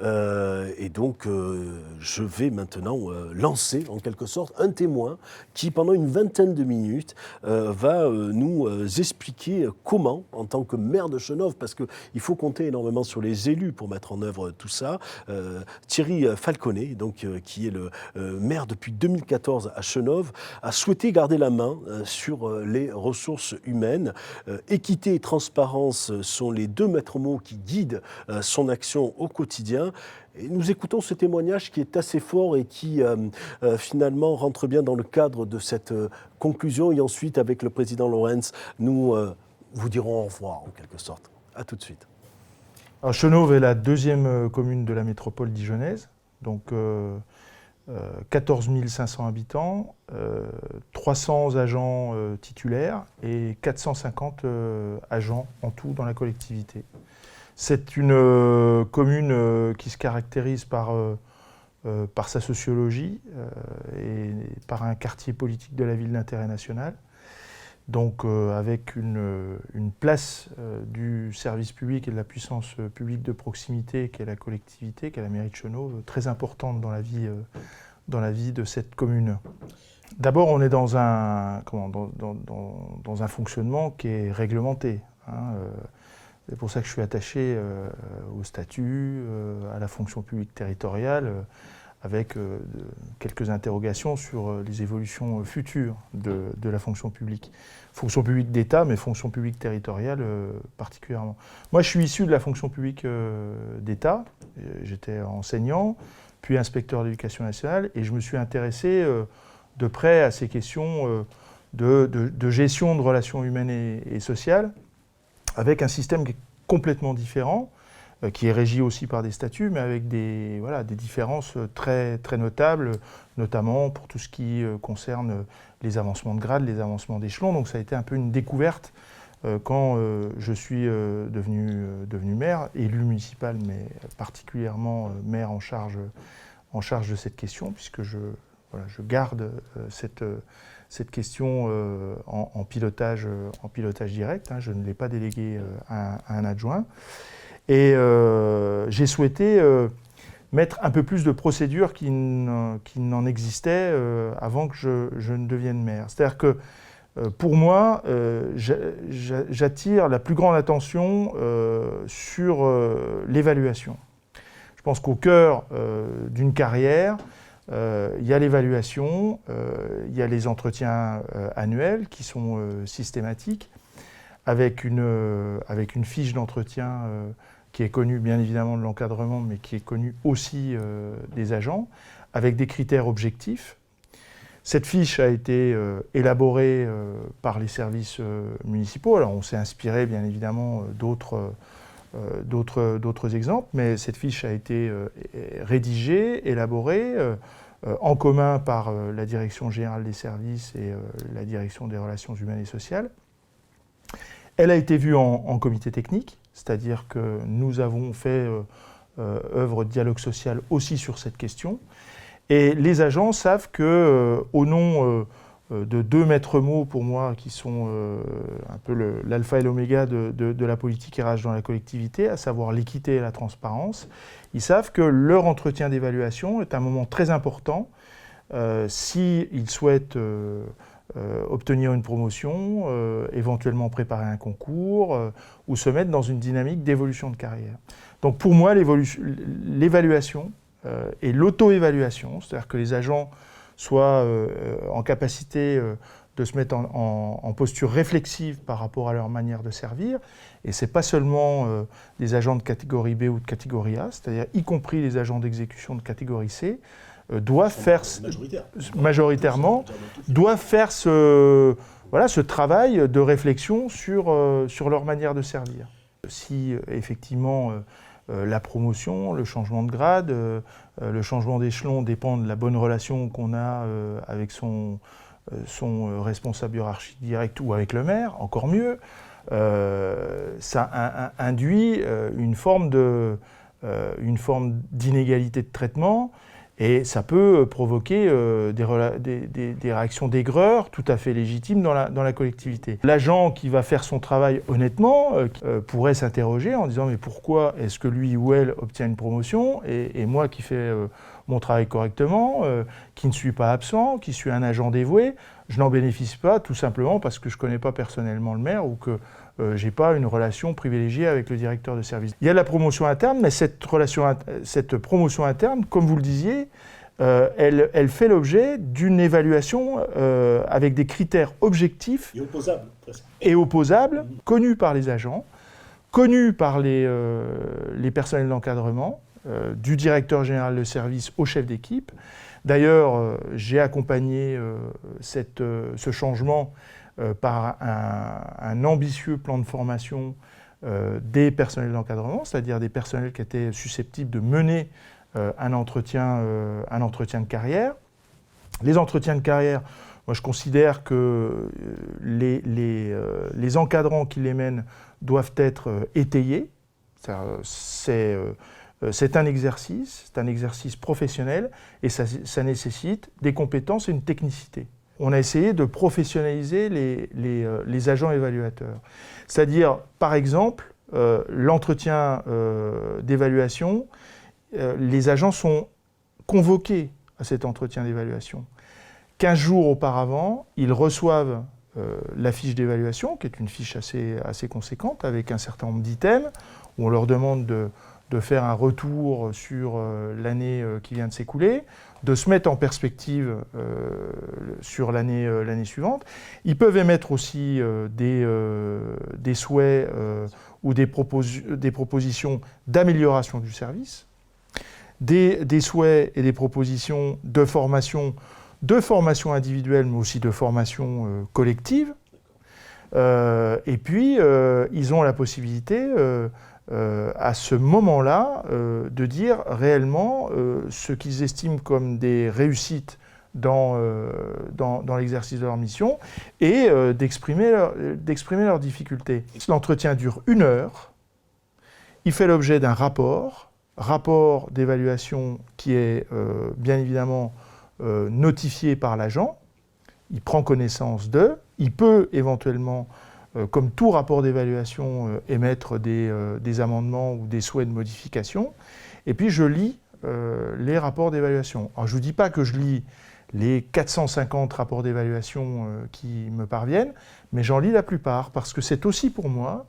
Et donc, je vais maintenant lancer, en quelque sorte, un témoin qui, pendant une vingtaine de minutes, va nous expliquer comment, en tant que maire de Chenôve, parce qu'il faut compter énormément sur les élus pour mettre en œuvre tout ça, Thierry Falconet, donc, qui est le maire depuis 2014 à Chenôve, a souhaité garder la main sur les ressources humaines. Équité et transparence sont les deux maîtres mots qui guident son action au quotidien. Et nous écoutons ce témoignage qui est assez fort et qui finalement rentre bien dans le cadre de cette conclusion. Et ensuite, avec le président Lorenz, nous vous dirons au revoir en quelque sorte. À tout de suite. Alors, Chenôve est la deuxième commune de la métropole dijonnaise, donc 14 500 habitants, 300 agents titulaires et 450 agents en tout dans la collectivité. C'est une commune qui se caractérise par sa sociologie et par un quartier politique de la ville d'intérêt national. Donc avec une place du service public et de la puissance publique de proximité qu'est la collectivité, qu'est la mairie de Chenôve, très importante dans la vie de cette commune. D'abord, on est dans un fonctionnement qui est réglementé. C'est pour ça que je suis attaché au statut, à la fonction publique territoriale, avec quelques interrogations sur les évolutions futures de la fonction publique. Fonction publique d'État, mais fonction publique territoriale particulièrement. Moi, je suis issu de la fonction publique d'État. J'étais enseignant, puis inspecteur d'éducation nationale, et je me suis intéressé de près à ces questions de gestion de relations humaines et sociales, avec un système qui est complètement différent, qui est régi aussi par des statuts, mais avec des différences très, très notables, notamment pour tout ce qui concerne les avancements de grade, les avancements d'échelon. Donc ça a été un peu une découverte quand je suis devenu maire, élu municipal, mais particulièrement maire en charge de cette question, puisque je garde cette question en pilotage direct. Je ne l'ai pas délégué à un adjoint. Et j'ai souhaité mettre un peu plus de procédures qui n'en existaient avant que je ne devienne maire. C'est-à-dire que pour moi, j'attire la plus grande attention sur l'évaluation. Je pense qu'au cœur d'une carrière, il y a l'évaluation, il y a les entretiens annuels qui sont systématiques, avec une fiche d'entretien qui est connue bien évidemment de l'encadrement, mais qui est connue aussi des agents, avec des critères objectifs. Cette fiche a été élaborée par les services municipaux. Alors on s'est inspiré bien évidemment d'autres exemples, mais cette fiche a été rédigée, élaborée, en commun par la Direction générale des services et la Direction des relations humaines et sociales. Elle a été vue en comité technique, c'est-à-dire que nous avons fait œuvre de dialogue social aussi sur cette question. Et les agents savent que, au nom de deux maîtres mots pour moi, qui sont un peu l'alpha et l'oméga de la politique RH dans la collectivité, à savoir l'équité et la transparence, ils savent que leur entretien d'évaluation est un moment très important s'ils souhaitent obtenir une promotion, éventuellement préparer un concours ou se mettre dans une dynamique d'évolution de carrière. Donc pour moi, l'évaluation et l'auto-évaluation, c'est-à-dire que les agents soient en capacité de se mettre en posture réflexive par rapport à leur manière de servir, et ce n'est pas seulement des agents de catégorie B ou de catégorie A, c'est-à-dire y compris les agents d'exécution de catégorie C, doivent faire majoritairement ce travail de réflexion sur leur manière de servir. Si effectivement la promotion, le changement de grade, le changement d'échelon dépend de la bonne relation qu'on a avec son responsable hiérarchique direct ou avec le maire, encore mieux, ça induit une forme d'inégalité de traitement Et ça peut provoquer des réactions d'aigreur tout à fait légitimes dans la collectivité. L'agent qui va faire son travail honnêtement pourrait s'interroger en disant « mais pourquoi est-ce que lui ou elle obtient une promotion et moi qui fais mon travail correctement, qui ne suis pas absent, qui suis un agent dévoué, je n'en bénéficie pas tout simplement parce que je ne connais pas personnellement le maire ou que je n'ai pas une relation privilégiée avec le directeur de service. » Il y a la promotion interne, mais cette promotion interne, comme vous le disiez, elle fait l'objet d'une évaluation avec des critères objectifs et opposables, connus par les agents, connus par les personnels d'encadrement, du directeur général de service au chef d'équipe. D'ailleurs, j'ai accompagné ce changement par un ambitieux plan de formation des personnels d'encadrement, c'est-à-dire des personnels qui étaient susceptibles de mener un entretien de carrière. Les entretiens de carrière, moi je considère que les encadrants qui les mènent doivent être étayés. C'est un exercice professionnel et ça nécessite des compétences et une technicité. On a essayé de professionnaliser les agents évaluateurs. C'est-à-dire, par exemple, l'entretien d'évaluation, les agents sont convoqués à cet entretien d'évaluation. 15 jours auparavant, ils reçoivent la fiche d'évaluation, qui est une fiche assez conséquente, avec un certain nombre d'items, où on leur demande de faire un retour sur l'année qui vient de s'écouler, de se mettre en perspective sur l'année suivante. Ils peuvent émettre aussi des souhaits ou des propositions d'amélioration du service, des souhaits et des propositions de formation individuelle, mais aussi de formation collective. Et puis, ils ont la possibilité à ce moment-là de dire réellement ce qu'ils estiment comme des réussites dans l'exercice de leur mission et d'exprimer leurs difficultés. L'entretien dure 1 heure, il fait l'objet d'un rapport d'évaluation qui est bien évidemment notifié par l'agent, il prend connaissance d'eux, il peut éventuellement comme tout rapport d'évaluation, émettre des amendements ou des souhaits de modification. Et puis je lis les rapports d'évaluation. Alors je ne vous dis pas que je lis les 450 rapports d'évaluation qui me parviennent, mais j'en lis la plupart, parce que c'est aussi pour moi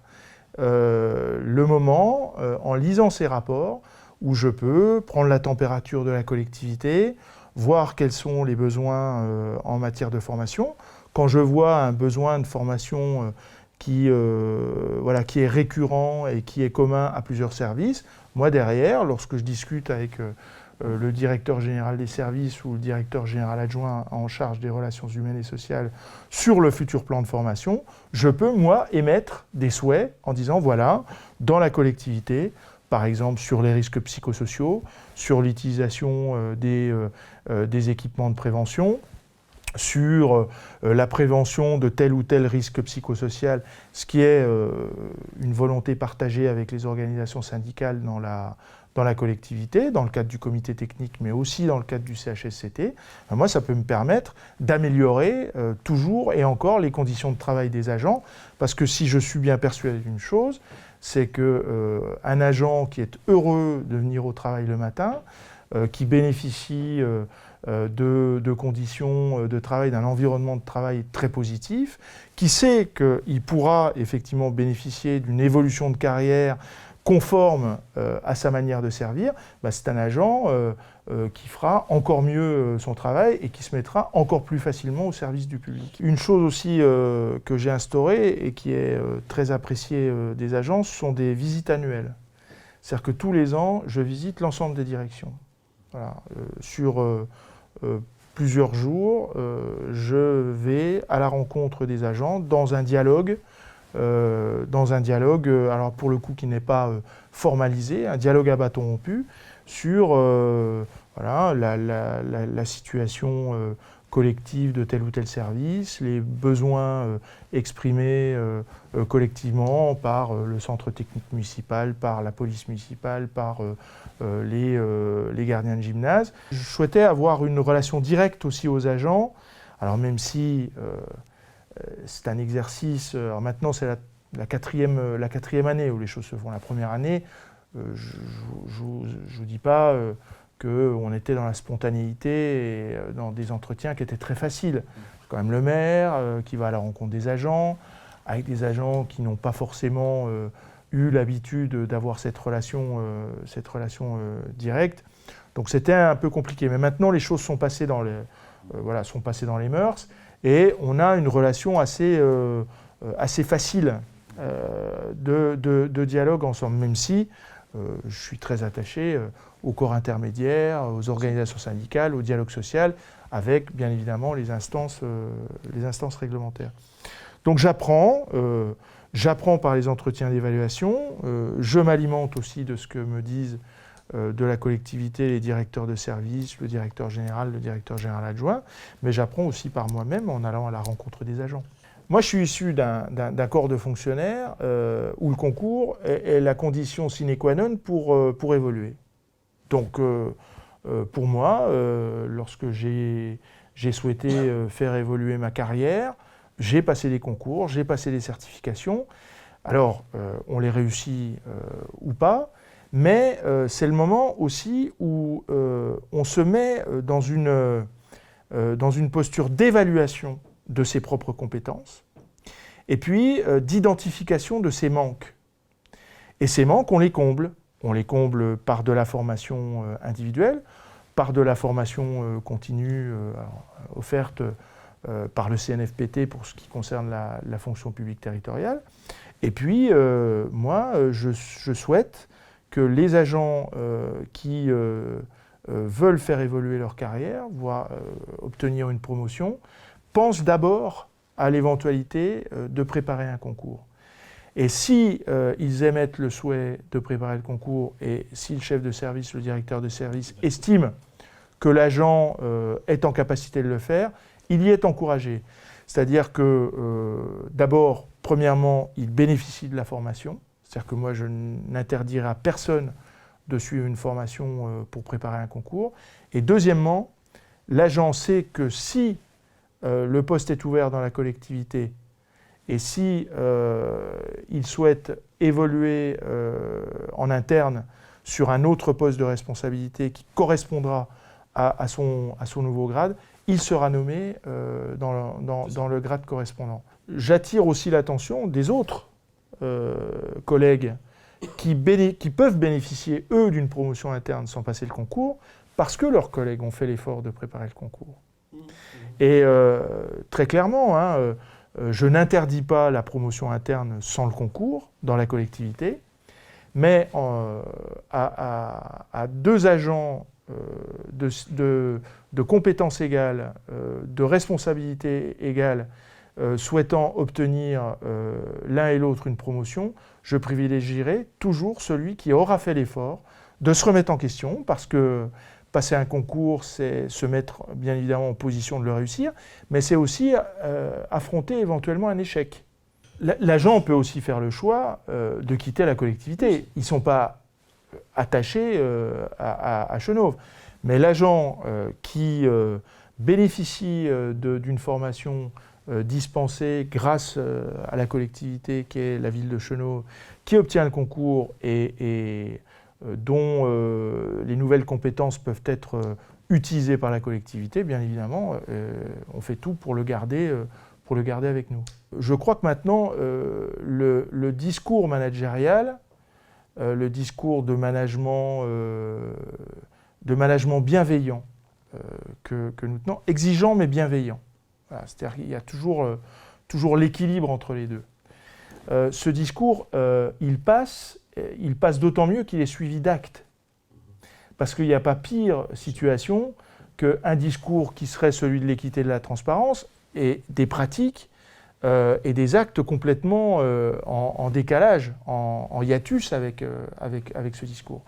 le moment, en lisant ces rapports, où je peux prendre la température de la collectivité, voir quels sont les besoins en matière de formation. Quand je vois un besoin de formation qui est récurrent et qui est commun à plusieurs services, moi derrière, lorsque je discute avec le directeur général des services ou le directeur général adjoint en charge des relations humaines et sociales sur le futur plan de formation, je peux, moi, émettre des souhaits en disant, voilà, dans la collectivité, par exemple sur les risques psychosociaux, sur l'utilisation des équipements de prévention, sur la prévention de tel ou tel risque psychosocial, ce qui est une volonté partagée avec les organisations syndicales dans la collectivité, dans le cadre du comité technique, mais aussi dans le cadre du CHSCT. Moi, ça peut me permettre d'améliorer toujours et encore les conditions de travail des agents, parce que si je suis bien persuadé d'une chose, c'est qu'un agent qui est heureux de venir au travail le matin, qui bénéficie de conditions de travail, d'un environnement de travail très positif, qui sait qu'il pourra effectivement bénéficier d'une évolution de carrière conforme à sa manière de servir, c'est un agent qui fera encore mieux son travail et qui se mettra encore plus facilement au service du public. Une chose aussi que j'ai instaurée et qui est très appréciée des agents, ce sont des visites annuelles. C'est-à-dire que tous les ans, je visite l'ensemble des directions. Voilà. Sur plusieurs jours, je vais à la rencontre des agents dans un dialogue, alors pour le coup qui n'est pas formalisé, un dialogue à bâton rompu sur la situation collectifs de tel ou tel service, les besoins exprimés collectivement par le centre technique municipal, par la police municipale, par les gardiens de gymnase. Je souhaitais avoir une relation directe aussi aux agents, alors même si c'est un exercice, alors maintenant c'est la quatrième année où les choses se font. La première année, je ne vous dis pas qu'on était dans la spontanéité et dans des entretiens qui étaient très faciles. C'est quand même le maire qui va à la rencontre des agents, avec des agents qui n'ont pas forcément eu l'habitude d'avoir cette relation directe. Donc c'était un peu compliqué. Mais maintenant, les choses sont passées dans les mœurs et on a une relation assez facile de dialogue ensemble, même si je suis très attaché au corps intermédiaire, aux organisations syndicales, au dialogue social, avec bien évidemment les instances réglementaires. Donc j'apprends par les entretiens d'évaluation, je m'alimente aussi de ce que me disent de la collectivité les directeurs de service, le directeur général adjoint, mais j'apprends aussi par moi-même en allant à la rencontre des agents. Moi, je suis issu d'un corps de fonctionnaires où le concours est la condition sine qua non pour évoluer. Donc, pour moi, lorsque j'ai souhaité faire évoluer ma carrière, j'ai passé des concours, j'ai passé des certifications. Alors, on les réussit ou pas, mais c'est le moment aussi où on se met dans une posture d'évaluation de ses propres compétences, et puis d'identification de ses manques. Et ces manques, on les comble. On les comble par de la formation individuelle, par de la formation continue offerte par le CNFPT pour ce qui concerne la fonction publique territoriale. Et puis, moi, je souhaite que les agents qui veulent faire évoluer leur carrière, voire obtenir une promotion, pensent d'abord à l'éventualité de préparer un concours. Et si ils émettent le souhait de préparer le concours et si le chef de service, le directeur de service estime que l'agent est en capacité de le faire, il y est encouragé. C'est-à-dire que d'abord, premièrement, il bénéficie de la formation. C'est-à-dire que moi, je n'interdirai à personne de suivre une formation pour préparer un concours. Et deuxièmement, l'agent sait que si le poste est ouvert dans la collectivité et si il souhaite évoluer en interne sur un autre poste de responsabilité qui correspondra à son nouveau grade, il sera nommé dans le grade correspondant. J'attire aussi l'attention des autres collègues qui peuvent bénéficier, eux, d'une promotion interne sans passer le concours, parce que leurs collègues ont fait l'effort de préparer le concours. Et très clairement, je n'interdis pas la promotion interne sans le concours dans la collectivité, mais à deux agents de compétences égales, de responsabilités égales, souhaitant obtenir l'un et l'autre une promotion, je privilégierai toujours celui qui aura fait l'effort de se remettre en question, parce que passer un concours, c'est se mettre bien évidemment en position de le réussir, mais c'est aussi affronter éventuellement un échec. L'agent peut aussi faire le choix de quitter la collectivité. Ils ne sont pas attachés à Chenôve. Mais l'agent qui bénéficie d'une formation dispensée grâce à la collectivité qui est la ville de Chenôve, qui obtient le concours et dont les nouvelles compétences peuvent être utilisées par la collectivité, bien évidemment, on fait tout pour le garder avec nous. Je crois que maintenant, le discours managérial, le discours de management bienveillant que nous tenons, exigeant mais bienveillant. Voilà, c'est-à-dire qu'il y a toujours l'équilibre entre les deux. Ce discours, il passe d'autant mieux qu'il est suivi d'actes. Parce qu'il n'y a pas pire situation qu'un discours qui serait celui de l'équité et de la transparence et des pratiques et des actes complètement en décalage, en hiatus avec ce discours.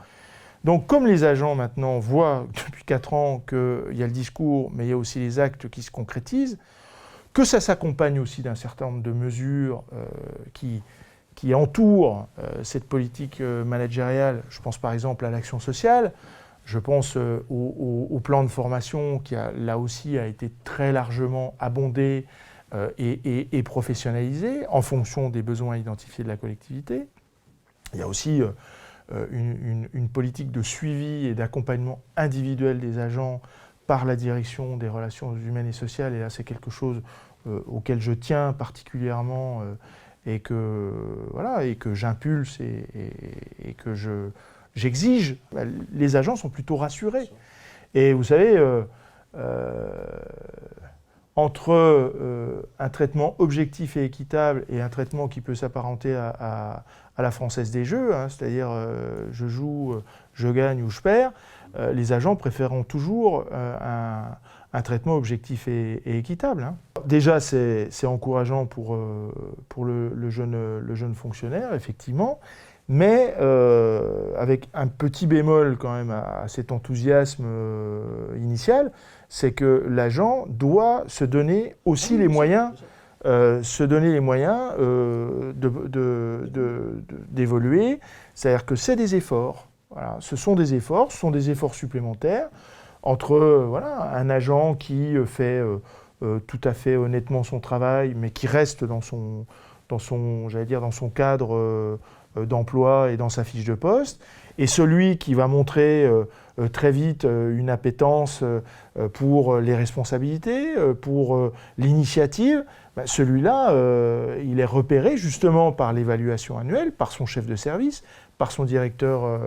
Donc comme les agents maintenant voient depuis 4 ans qu'il y a le discours, mais il y a aussi les actes qui se concrétisent, que ça s'accompagne aussi d'un certain nombre de mesures qui entourent cette politique managériale. Je pense par exemple à l'action sociale, je pense au plan de formation qui là aussi a été très largement abondé et professionnalisé en fonction des besoins identifiés de la collectivité. Il y a aussi une politique de suivi et d'accompagnement individuel des agents par la direction des relations humaines et sociales, et là c'est quelque chose auquel je tiens particulièrement et que j'impulse et que j'exige. Les agents sont plutôt rassurés. Et vous savez, entre un traitement objectif et équitable et un traitement qui peut s'apparenter à la française des jeux, hein, c'est-à-dire je joue, je gagne ou je perds, les agents préféreront toujours un traitement objectif et équitable. Hein. Déjà, c'est encourageant pour le jeune fonctionnaire, effectivement, mais avec un petit bémol quand même à cet enthousiasme initial, c'est que l'agent doit se donner aussi les moyens, d'évoluer. C'est-à-dire que c'est des efforts. Voilà, ce sont des efforts supplémentaires entre un agent qui fait tout à fait honnêtement son travail, mais qui reste dans son cadre d'emploi et dans sa fiche de poste, et celui qui va montrer très vite une appétence pour les responsabilités, pour l'initiative, celui-là, il est repéré justement par l'évaluation annuelle, par son chef de service, par son directeur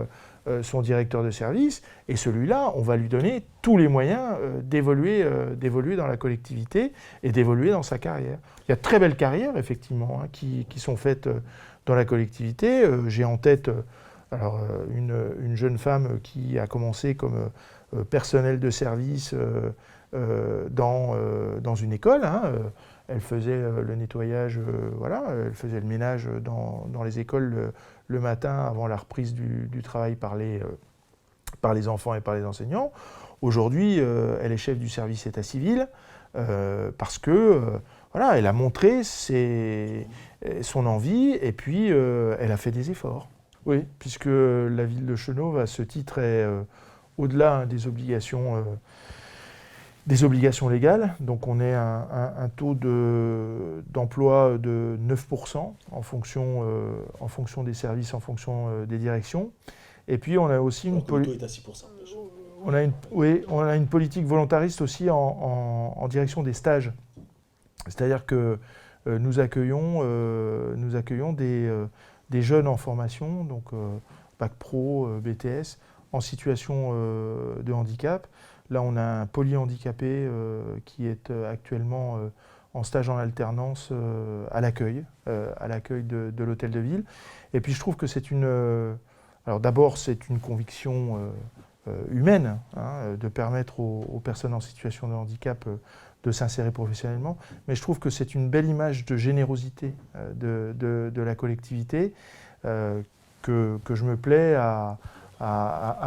de service, et celui-là, on va lui donner tous les moyens d'évoluer dans la collectivité et d'évoluer dans sa carrière. Il y a de très belles carrières, effectivement, hein, qui sont faites dans la collectivité. J'ai en tête une jeune femme qui a commencé comme personnel de service dans une école. Hein. Elle faisait le nettoyage, elle faisait le ménage dans les écoles le matin avant la reprise du travail par les enfants et par les enseignants. Aujourd'hui, elle est chef du service état civil parce que elle a montré son envie et puis elle a fait des efforts. Oui, puisque la ville de Chenôve, à ce titre, est au-delà des obligations légales. Donc on est un taux d'emploi de 9% en fonction des services, en fonction des directions. Et puis on a aussi une politique. On a une politique volontariste aussi en direction des stages. C'est-à-dire que nous accueillons des jeunes en formation, donc Bac Pro, BTS, en situation de handicap. Là, on a un polyhandicapé qui est actuellement en stage en alternance à l'accueil de l'hôtel de ville. Et puis, je trouve que c'est alors d'abord, c'est une conviction humaine, hein, de permettre aux personnes en situation de handicap de s'insérer professionnellement, mais je trouve que c'est une belle image de générosité de la collectivité que je me plais à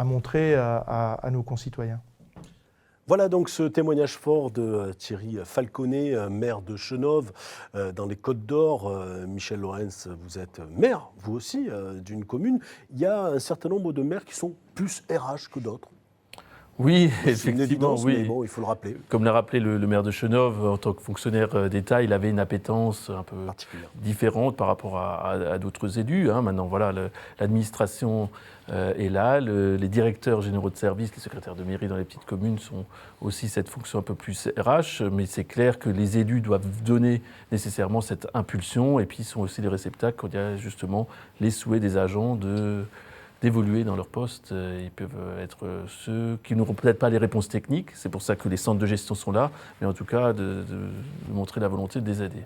montrer à nos concitoyens. Voilà donc ce témoignage fort de Thierry Falconet, maire de Chenôve, dans les Côtes-d'Or. Michel Lorenz, vous êtes maire, vous aussi, d'une commune. Il y a un certain nombre de maires qui sont plus RH que d'autres. Oui, c'est une évidence, oui. Mais bon, il faut le rappeler. Comme l'a rappelé le maire de Chenôve, en tant que fonctionnaire d'État, il avait une appétence un peu différente par rapport à d'autres élus. Hein. Maintenant, voilà, l'administration est là, les directeurs généraux de service, les secrétaires de mairie dans les petites communes sont aussi cette fonction un peu plus RH, mais c'est clair que les élus doivent donner nécessairement cette impulsion, et puis ils sont aussi les réceptacles quand il y a justement les souhaits des agents d'évoluer dans leur poste. Ils peuvent être ceux qui n'auront peut-être pas les réponses techniques, c'est pour ça que les centres de gestion sont là, mais en tout cas de montrer la volonté de les aider.